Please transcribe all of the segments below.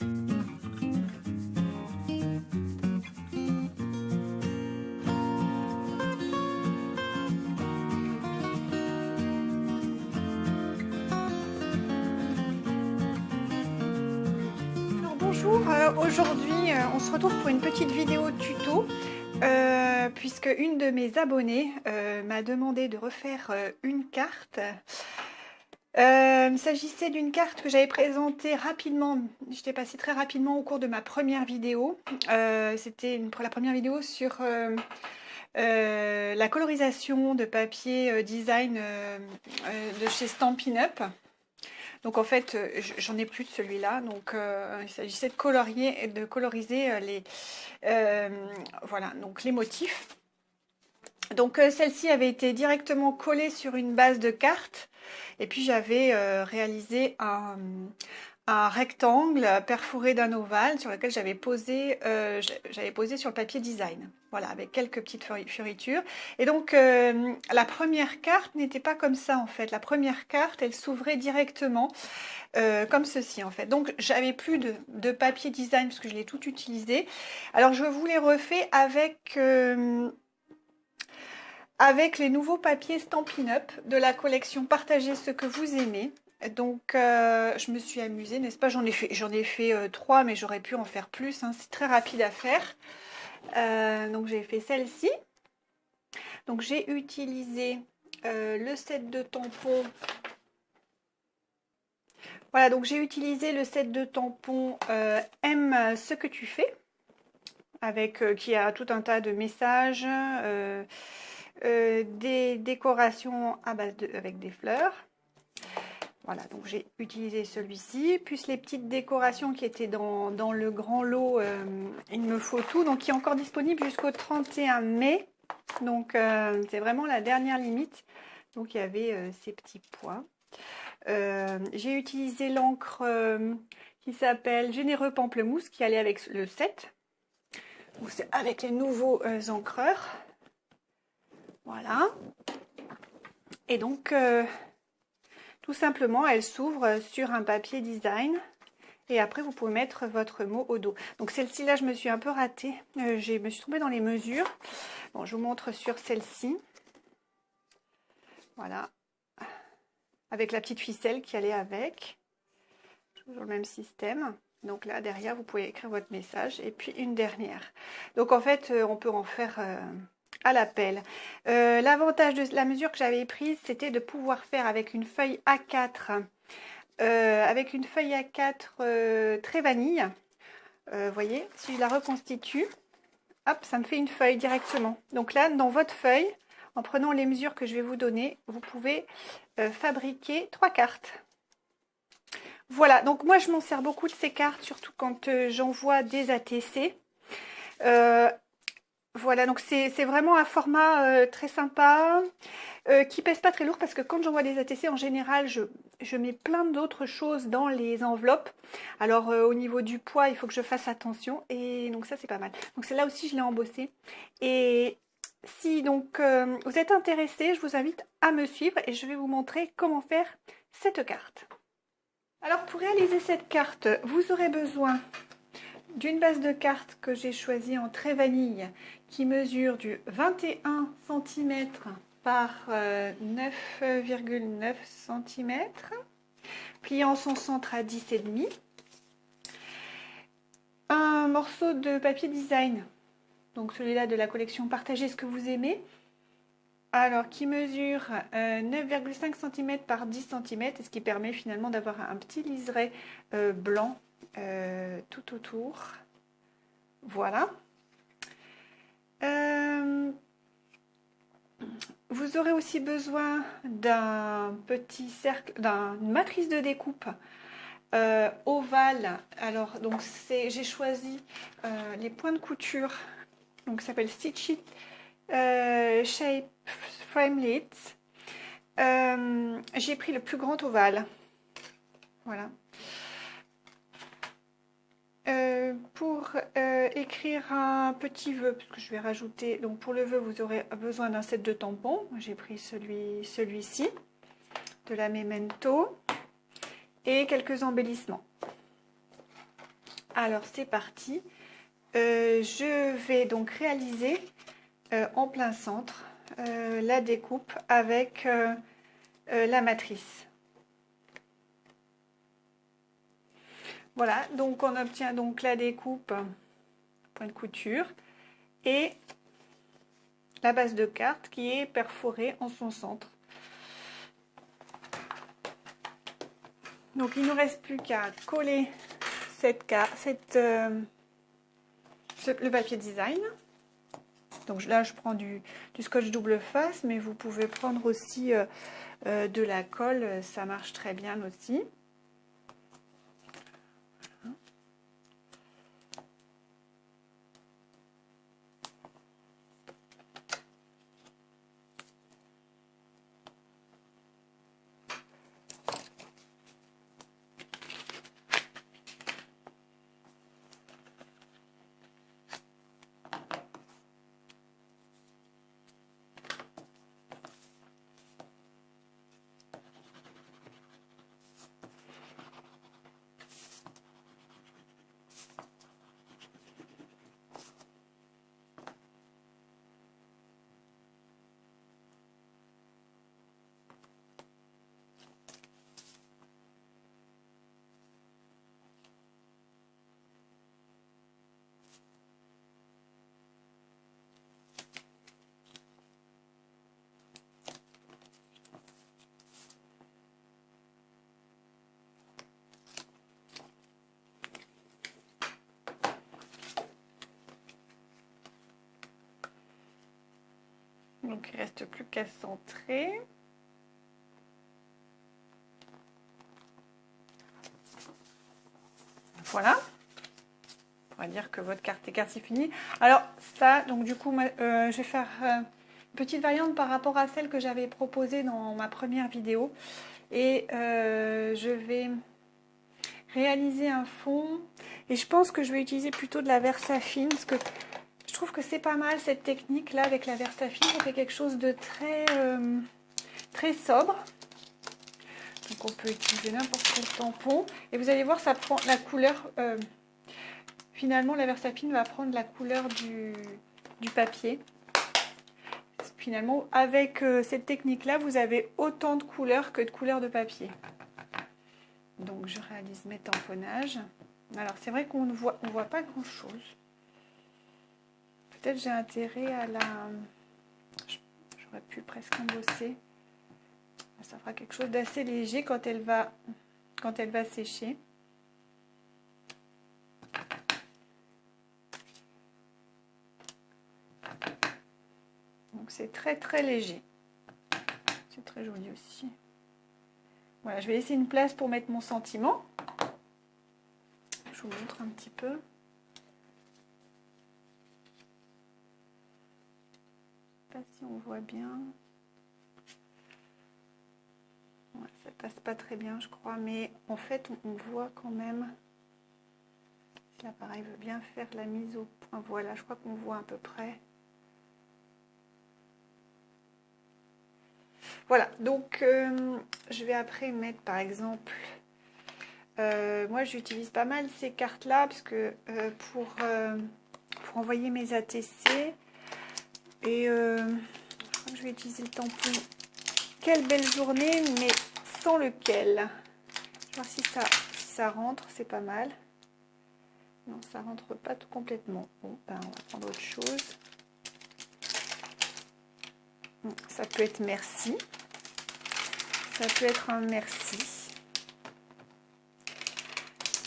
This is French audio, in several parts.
Bonjour, aujourd'hui on se retrouve pour une petite vidéo tuto puisque une de mes abonnées m'a demandé de refaire une carte. Il s'agissait d'une carte que j'avais présentée rapidement, j'étais passée très rapidement au cours de ma première vidéo. C'était la première vidéo sur la colorisation de papier design de chez Stampin' Up. Donc en fait, j'en ai plus de celui-là. Donc il s'agissait de coloriser voilà, donc les motifs. Donc celle-ci avait été directement collée sur une base de cartes. Et puis j'avais réalisé un rectangle perforé d'un ovale sur lequel j'avais posé sur le papier design. Voilà, avec quelques petites fioritures. Et donc, la première carte n'était pas comme ça, en fait. La première carte, elle s'ouvrait directement, comme ceci, en fait. Donc, j'avais plus de papier design, parce que je l'ai tout utilisé. Alors, je vous les refais avec les nouveaux papiers Stampin' Up de la collection Partagez ce que vous aimez. Donc je me suis amusée, n'est-ce pas? J'en ai fait 3, mais j'aurais pu en faire plus, hein. C'est très rapide à faire. Donc j'ai fait celle-ci. Donc j'ai utilisé le set de tampons. Voilà, donc j'ai utilisé le set de tampons Aime ce que tu fais, qui a tout un tas de messages, des décorations avec des fleurs. Voilà, donc j'ai utilisé celui-ci, plus les petites décorations qui étaient dans le grand lot, il me faut tout, donc qui est encore disponible jusqu'au 31 mai. Donc c'est vraiment la dernière limite. Donc il y avait ces petits points. J'ai utilisé l'encre qui s'appelle Généreux Pamplemousse, qui allait avec le set. Donc c'est avec les nouveaux encreurs. Voilà. Et donc tout simplement, elle s'ouvre sur un papier design et après vous pouvez mettre votre mot au dos. Donc celle-ci là, je me suis un peu ratée, je me suis trompée dans les mesures. Bon, je vous montre sur celle-ci. Voilà, avec la petite ficelle qui allait avec. Toujours le même système. Donc là, derrière, vous pouvez écrire votre message. Et puis une dernière. Donc en fait, on peut en faire à la pelle. L'avantage de la mesure que j'avais prise, c'était de pouvoir faire avec une feuille A4, très vanille. Vous voyez, si je la reconstitue, hop, ça me fait une feuille directement. Donc là, dans votre feuille, en prenant les mesures que je vais vous donner, vous pouvez fabriquer 3 cartes. Voilà, donc moi je m'en sers beaucoup de ces cartes, surtout quand j'envoie des ATC. Voilà, donc c'est vraiment un format très sympa, qui pèse pas très lourd, parce que quand j'envoie des ATC, en général, je mets plein d'autres choses dans les enveloppes. Alors au niveau du poids, il faut que je fasse attention, et donc ça c'est pas mal. Donc celle-là aussi, je l'ai embossée. Et si donc vous êtes intéressé, je vous invite à me suivre, et je vais vous montrer comment faire cette carte. Alors pour réaliser cette carte, vous aurez besoin d'une base de cartes que j'ai choisie en très vanille, qui mesure du 21 cm par 9,9 cm, plié en son centre à 10,5. Un morceau de papier design, donc celui-là de la collection Partagez ce que vous aimez, alors qui mesure 9,5 cm par 10 cm, ce qui permet finalement d'avoir un petit liseré blanc tout autour. Voilà. Vous aurez aussi besoin d'un petit cercle, d'une matrice de découpe ovale. Alors donc j'ai choisi les points de couture, donc ça s'appelle Stitch It Shape Framelits. J'ai pris le plus grand ovale. Voilà. Pour écrire un petit vœu, parce que je vais rajouter, donc pour le vœu vous aurez besoin d'un set de tampons. J'ai pris celui-ci de la Memento, et quelques embellissements. Alors c'est parti. Je vais donc réaliser en plein centre la découpe avec la matrice. Voilà, donc on obtient donc la découpe point de couture et la base de carte qui est perforée en son centre. Donc il ne nous reste plus qu'à coller le papier design. Donc là je prends du scotch double face, mais vous pouvez prendre aussi de la colle, ça marche très bien aussi. Donc il ne reste plus qu'à centrer. Voilà. On va dire que votre carte est finie. Alors ça, donc du coup, je vais faire une petite variante par rapport à celle que j'avais proposée dans ma première vidéo. Et je vais réaliser un fond. Et je pense que je vais utiliser plutôt de la Versafine parce que je trouve que c'est pas mal cette technique là avec la Versafine. Ça fait quelque chose de très sobre. Donc on peut utiliser n'importe quel tampon. Et vous allez voir, ça prend la couleur. Finalement, la Versafine va prendre la couleur du papier. Finalement, avec cette technique-là, vous avez autant de couleurs que de couleurs de papier. Donc je réalise mes tamponnages. Alors c'est vrai qu'on ne voit pas grand-chose. Peut-être j'ai intérêt à la... J'aurais pu presque embosser. Ça fera quelque chose d'assez léger quand elle va sécher. Donc c'est très léger. C'est très joli aussi. Voilà, je vais laisser une place pour mettre mon sentiment. Je vous montre un petit peu. Je ne sais pas si on voit bien. Ouais, ça passe pas très bien, je crois, mais en fait, on voit quand même. Si l'appareil veut bien faire la mise au point, voilà, je crois qu'on voit à peu près. Voilà, donc je vais après mettre par exemple, moi j'utilise pas mal ces cartes-là parce que pour envoyer mes ATC, et je crois que je vais utiliser le tampon Quelle belle journée, mais sans lequel. Je vais voir si ça rentre, c'est pas mal. Non, ça rentre pas tout complètement. Bon, ben, on va prendre autre chose. Ça peut être merci. Ça peut être un merci.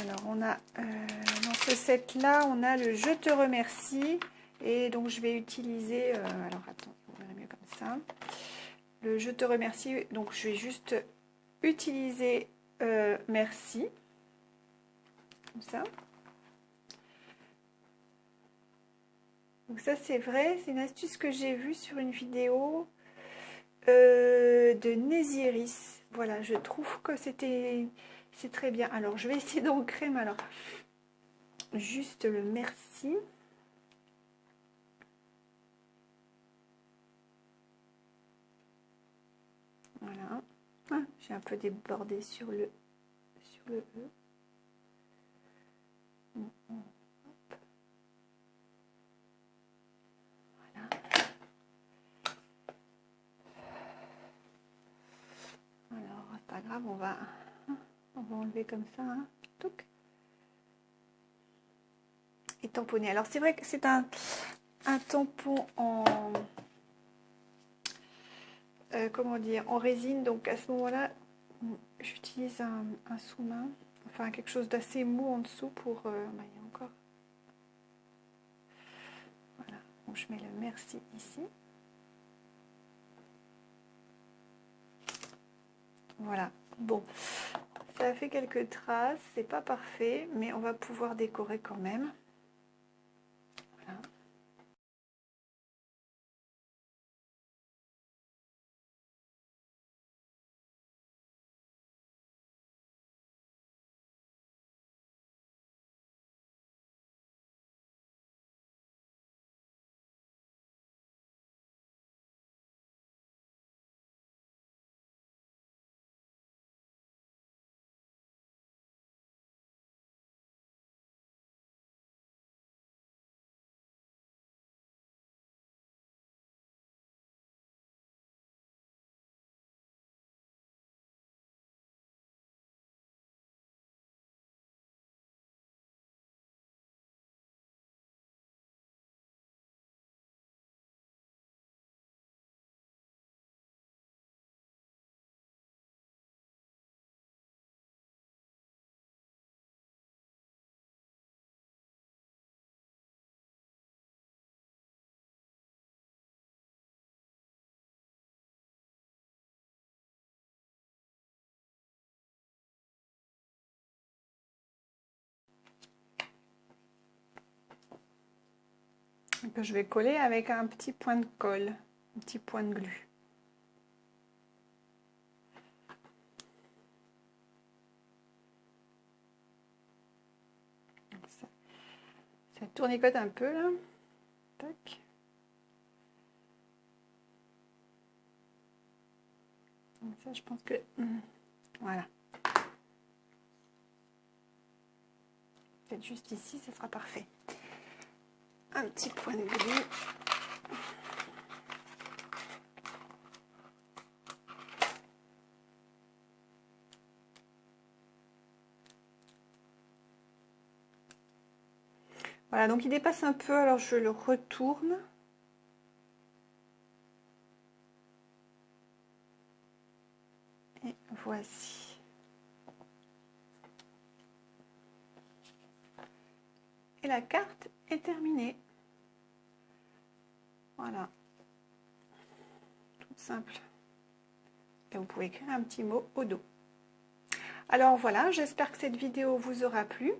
Alors, on a dans ce set-là, on a le je te remercie. Et donc, je vais utiliser... alors, attends, on verra mieux comme ça. Le je te remercie. Donc, je vais juste utiliser merci. Comme ça. Donc, ça, c'est vrai. C'est une astuce que j'ai vue sur une vidéo de Nésiris. Voilà, je trouve que c'est très bien. Alors, je vais essayer d'ancrer, mais alors, juste le merci. Voilà. Ah, j'ai un peu débordé sur le E. Voilà. Alors, c'est pas grave, on va enlever comme ça. Hein. Et tamponner. Alors, c'est vrai que c'est un tampon en... comment dire, en résine, donc à ce moment-là j'utilise un sous-main, enfin quelque chose d'assez mou en dessous pour il y a encore, voilà, donc je mets le merci ici, voilà, bon, ça a fait quelques traces, c'est pas parfait, mais on va pouvoir décorer quand même. Voilà. Que je vais coller avec un petit point de colle, un petit point de glu. Ça tournicote un peu là. Tac. Donc ça, je pense que voilà. Peut-être juste ici, ça sera parfait. Un petit point de glu. Voilà, donc il dépasse un peu, alors je le retourne. Et voici. Et la carte est terminée. Voilà. Toute simple. Et vous pouvez écrire un petit mot au dos. Alors voilà, j'espère que cette vidéo vous aura plu.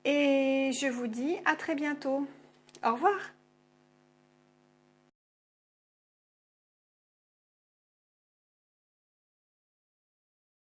Et je vous dis à très bientôt. Au revoir.